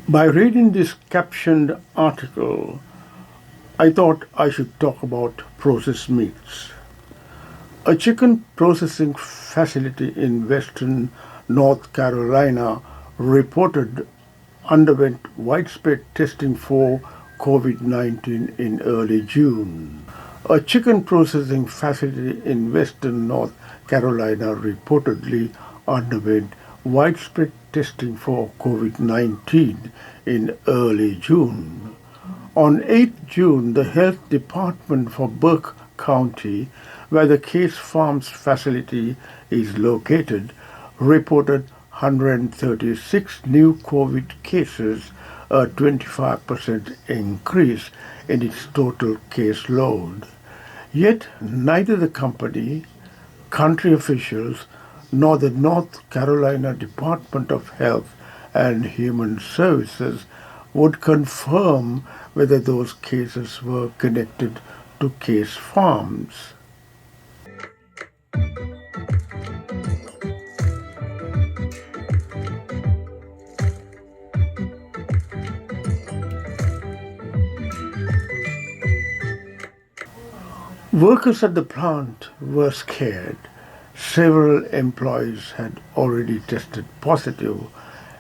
By reading this captioned article, I thought I should talk about processed meats. A chicken processing facility in western North Carolina reported underwent widespread testing for COVID-19 in early June. A chicken processing facility in western North Carolina reportedly underwent widespread testing for COVID-19 in early June. On 8 June, the health department for Burke County, where the Case Farms facility is located, reported 136 new COVID cases, a 25% increase in its total caseload. Yet neither the company, country officials, nor the North Carolina Department of Health and Human Services would confirm whether those cases were connected to Case Farms. Workers at the plant were scared. Several employees had already tested positive,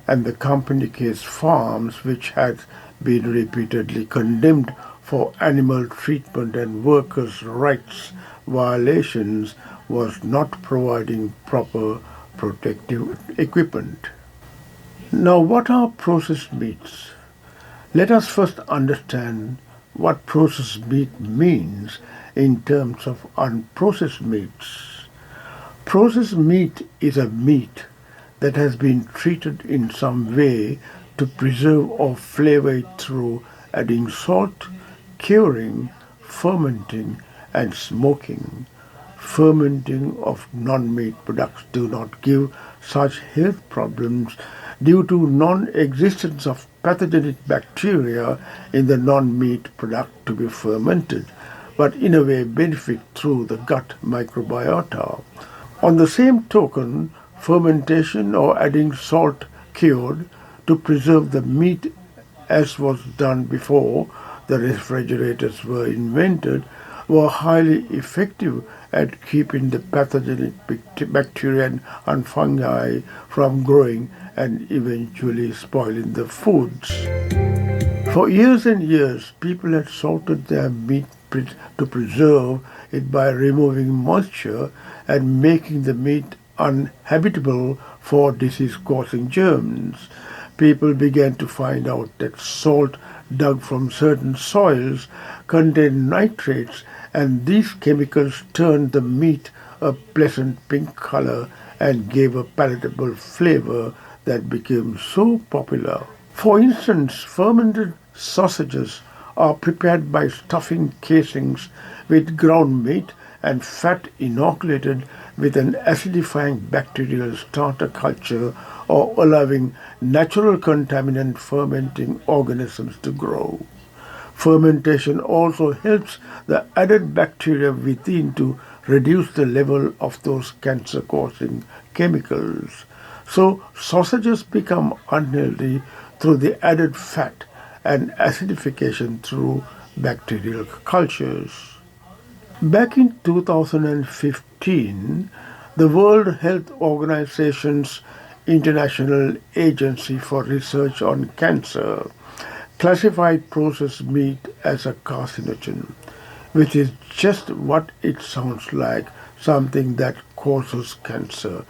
and the company Case Farms, which had been repeatedly condemned for animal treatment and workers' rights violations, was not providing proper protective equipment. Now, what are processed meats? Let us first understand what processed meat means in terms of unprocessed meats. Processed meat is a meat that has been treated in some way to preserve or flavor it through adding salt, curing, fermenting, and smoking. Fermenting of non-meat products do not give such health problems due to non-existence of pathogenic bacteria in the non-meat product to be fermented, but in a way benefit through the gut microbiota. On the same token, fermentation or adding salt cured to preserve the meat, as was done before the refrigerators were invented, were highly effective at keeping the pathogenic bacteria and fungi from growing and eventually spoiling the foods. For years and years, people had salted their meat to preserve it by removing moisture and making the meat uninhabitable for disease-causing germs. People began to find out that salt dug from certain soils contained nitrates, and these chemicals turned the meat a pleasant pink color and gave a palatable flavor that became so popular. For instance, fermented sausages are prepared by stuffing casings with ground meat and fat inoculated with an acidifying bacterial starter culture or allowing natural contaminant fermenting organisms to grow. Fermentation also helps the added bacteria within to reduce the level of those cancer-causing chemicals. So sausages become unhealthy through the added fat and acidification through bacterial cultures. Back in 2015, the World Health Organization's International Agency for Research on Cancer classified processed meat as a carcinogen, which is just what it sounds like, something that causes cancer,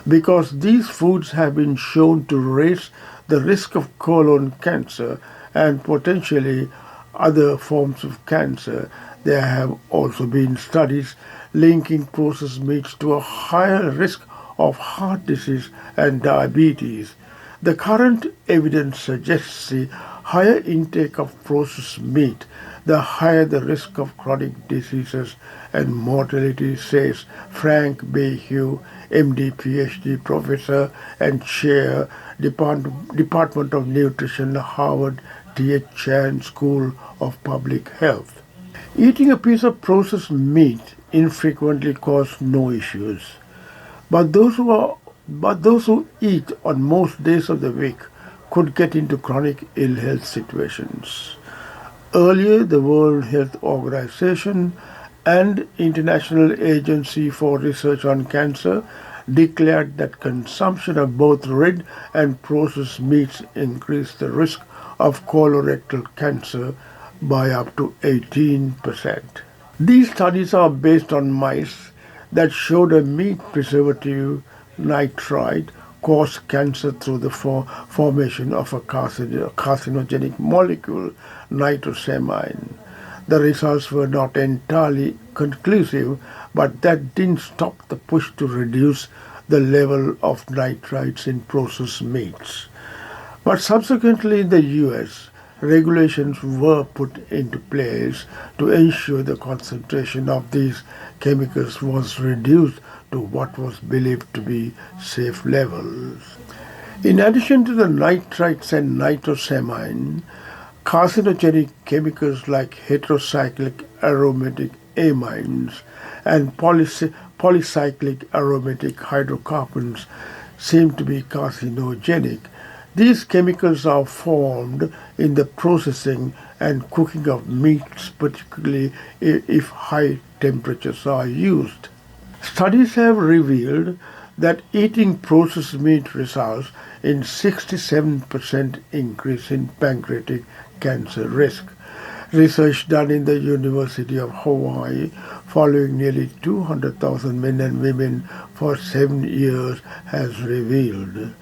because these foods have been shown to raise the risk of colon cancer and potentially other forms of cancer. There have also been studies linking processed meats to a higher risk of heart disease and diabetes. The current evidence suggests the higher intake of processed meat, the higher the risk of chronic diseases and mortality, says Frank Bayhue, MD, PhD, professor and chair, Department of Nutrition, Harvard T.H. Chan School of Public Health. Eating a piece of processed meat infrequently causes no issues, but those who eat on most days of the week could get into chronic ill health situations. Earlier, the World Health Organization and International Agency for Research on Cancer declared that consumption of both red and processed meats increased the risk of colorectal cancer by up to 18%. These studies are based on mice that showed a meat preservative, nitrite, caused cancer through the formation of a carcinogenic molecule, nitrosamine. The results were not entirely conclusive, but that didn't stop the push to reduce the level of nitrites in processed meats. But subsequently in the US, regulations were put into place to ensure the concentration of these chemicals was reduced to what was believed to be safe levels. In addition to the nitrites and nitrosamine, carcinogenic chemicals like heterocyclic aromatic amines and polycyclic aromatic hydrocarbons seem to be carcinogenic. These chemicals are formed in the processing and cooking of meats, particularly if high temperatures are used. Studies have revealed that eating processed meat results in 67% increase in pancreatic cancer risk. Research done in the University of Hawaii following nearly 200,000 men and women for 7 years has revealed.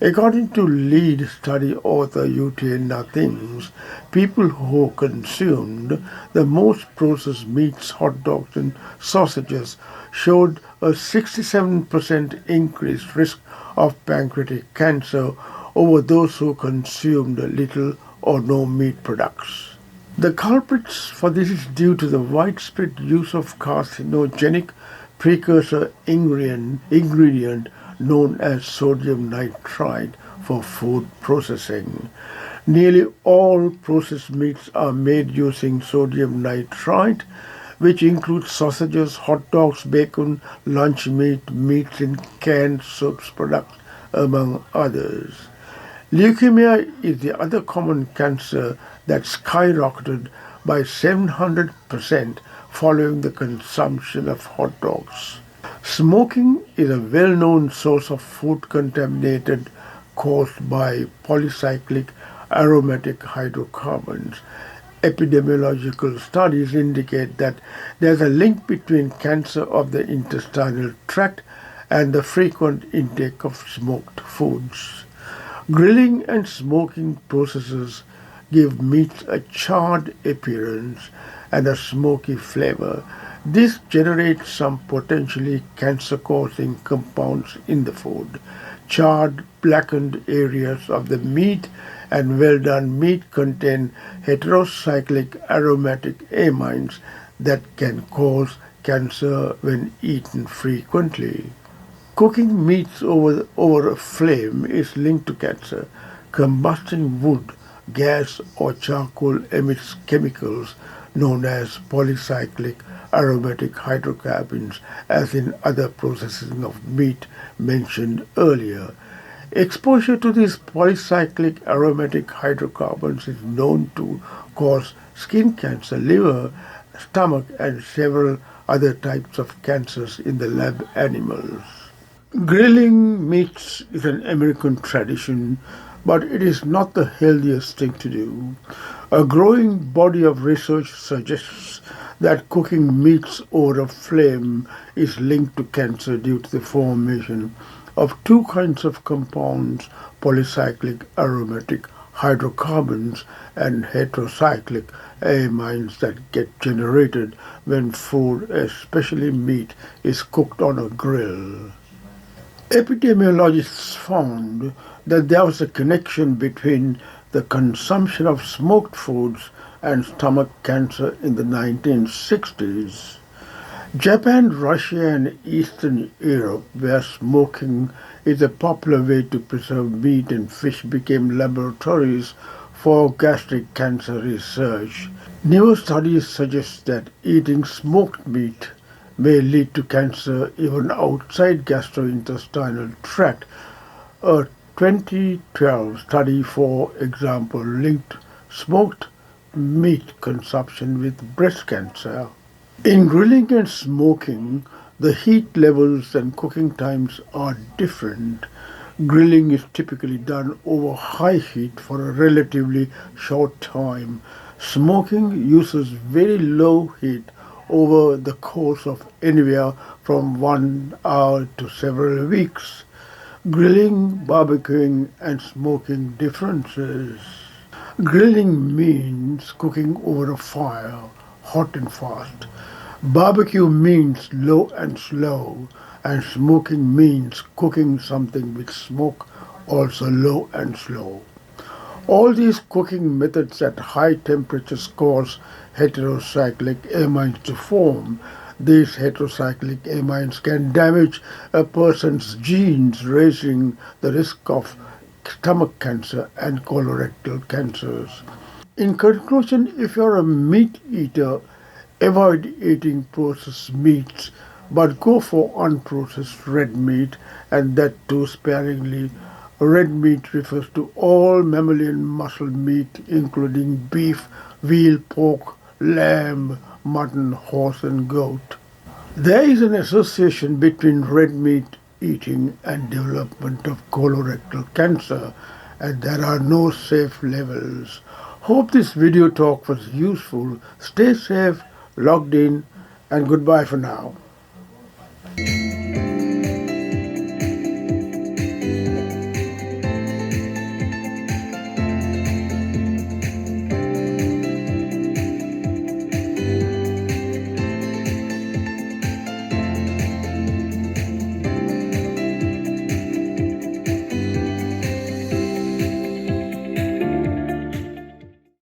According to lead study author U.T. Nothings, people who consumed the most processed meats, hot dogs and sausages showed a 67% increased risk of pancreatic cancer over those who consumed little or no meat products. The culprits for this is due to the widespread use of carcinogenic precursor ingredient known as sodium nitrite for food processing. Nearly all processed meats are made using sodium nitrite, which includes sausages, hot dogs, bacon, lunch meat, meats in canned soups products, among others. Leukemia is the other common cancer that skyrocketed by 700% following the consumption of hot dogs. Smoking is a well-known source of food contaminated caused by polycyclic aromatic hydrocarbons. Epidemiological studies indicate that there's a link between cancer of the intestinal tract and the frequent intake of smoked foods. Grilling and smoking processes give meats a charred appearance and a smoky flavor. This generates some potentially cancer-causing compounds in the food. Charred, blackened areas of the meat and well-done meat contain heterocyclic aromatic amines that can cause cancer when eaten frequently. Cooking meats over a flame is linked to cancer. Combusting wood, gas or charcoal emits chemicals known as polycyclic aromatic hydrocarbons, as in other processing of meat mentioned earlier. Exposure to these polycyclic aromatic hydrocarbons is known to cause skin cancer, liver, stomach, and several other types of cancers in the lab animals. Grilling meats is an American tradition, but it is not the healthiest thing to do. A growing body of research suggests that cooking meats over a flame is linked to cancer due to the formation of two kinds of compounds, polycyclic aromatic hydrocarbons and heterocyclic amines that get generated when food, especially meat, is cooked on a grill. Epidemiologists found that there was a connection between the consumption of smoked foods and stomach cancer in the 1960s. Japan, Russia, and Eastern Europe, where smoking is a popular way to preserve meat and fish, became laboratories for gastric cancer research. Newer studies suggest that eating smoked meat may lead to cancer even outside gastrointestinal tract. A 2012 study, for example, linked smoked meat consumption with breast cancer. In grilling and smoking, the heat levels and cooking times are different. Grilling is typically done over high heat for a relatively short time. Smoking uses very low heat over the course of anywhere from 1 hour to several weeks. Grilling, barbecuing, and smoking differences. Grilling means cooking over a fire, hot and fast. Barbecue means low and slow, and smoking means cooking something with smoke, also low and slow. All these cooking methods at high temperatures cause heterocyclic amines to form. These heterocyclic amines can damage a person's genes, raising the risk of stomach cancer and colorectal cancers. In conclusion, if you're a meat eater, avoid eating processed meats, but go for unprocessed red meat, and that too sparingly. Red meat refers to all mammalian muscle meat, including beef, veal, pork, lamb, mutton, horse, and goat. There is an association between red meat eating and development of colorectal cancer, and there are no safe levels. Hope this video talk was useful. Stay safe, logged in, and goodbye for now.